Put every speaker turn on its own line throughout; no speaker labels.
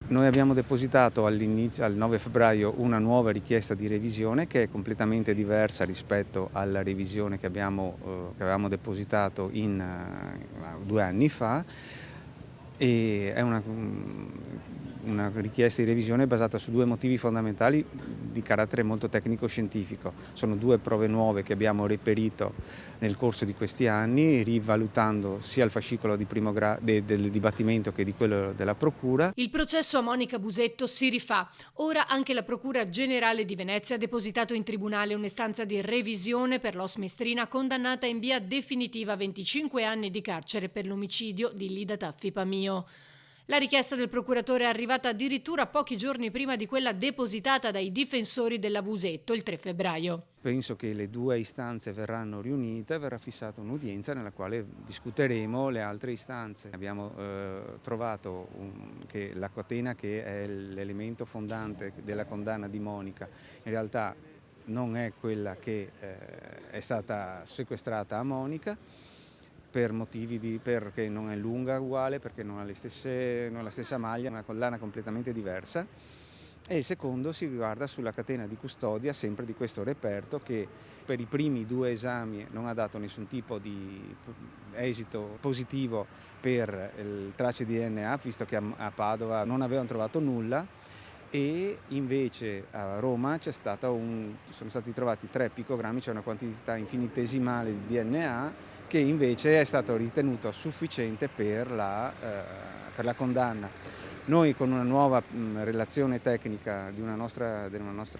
Noi abbiamo depositato all'inizio, al 9 febbraio, una nuova richiesta di revisione che è completamente diversa rispetto alla revisione che avevamo depositato 2 anni fa, e è una richiesta di revisione basata su 2 motivi fondamentali di carattere molto tecnico-scientifico. Sono 2 prove nuove che abbiamo reperito nel corso di questi anni, rivalutando sia il fascicolo di del dibattimento che di quello della Procura.
Il processo a Monica Busetto si rifà. Ora anche la Procura Generale di Venezia ha depositato in tribunale un'istanza di revisione per l'os Mestrina, condannata in via definitiva a 25 anni di carcere per l'omicidio di Lida Taffi Pamio. La richiesta del procuratore è arrivata addirittura pochi giorni prima di quella depositata dai difensori della Busetto il 3 febbraio.
Penso che le 2 istanze verranno riunite e verrà fissata un'udienza nella quale discuteremo le altre istanze. Abbiamo trovato che la catena, che è l'elemento fondante della condanna di Monica, in realtà non è quella che è stata sequestrata a Monica, per motivi perché non è lunga uguale, perché non ha non ha la stessa maglia, è una collana completamente diversa. E il secondo si riguarda sulla catena di custodia, sempre di questo reperto, che per i primi 2 esami non ha dato nessun tipo di esito positivo per il tracce DNA, visto che a Padova non avevano trovato nulla, e invece a Roma sono stati trovati 3 picogrammi, cioè una quantità infinitesimale di DNA, che invece è stato ritenuto sufficiente per la condanna. Noi, con una nuova relazione tecnica della nostra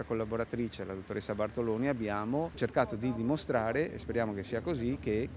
collaboratrice, la dottoressa Bartoloni, abbiamo cercato di dimostrare, e speriamo che sia così, che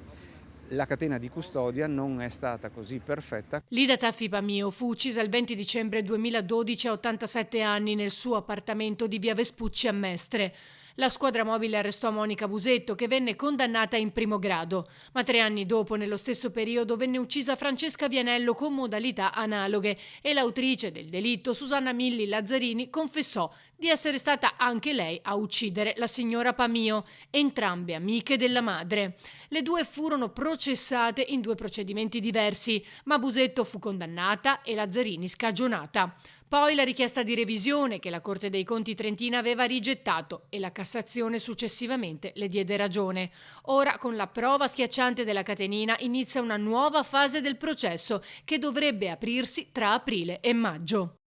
la catena di custodia non è stata così perfetta.
Lida Taffi Pamio fu uccisa il 20 dicembre 2012 a 87 anni nel suo appartamento di via Vespucci a Mestre. La squadra mobile arrestò Monica Busetto, che venne condannata in primo grado, ma 3 anni dopo, nello stesso periodo, venne uccisa Francesca Vianello con modalità analoghe e l'autrice del delitto, Susanna Milli Lazzarini, confessò di essere stata anche lei a uccidere la signora Pamio, entrambe amiche della madre. Le 2 furono processate in 2 procedimenti diversi, ma Busetto fu condannata e Lazzarini scagionata. Poi la richiesta di revisione che la Corte dei Conti trentina aveva rigettato e la Cassazione successivamente le diede ragione. Ora, con la prova schiacciante della catenina, inizia una nuova fase del processo che dovrebbe aprirsi tra aprile e maggio.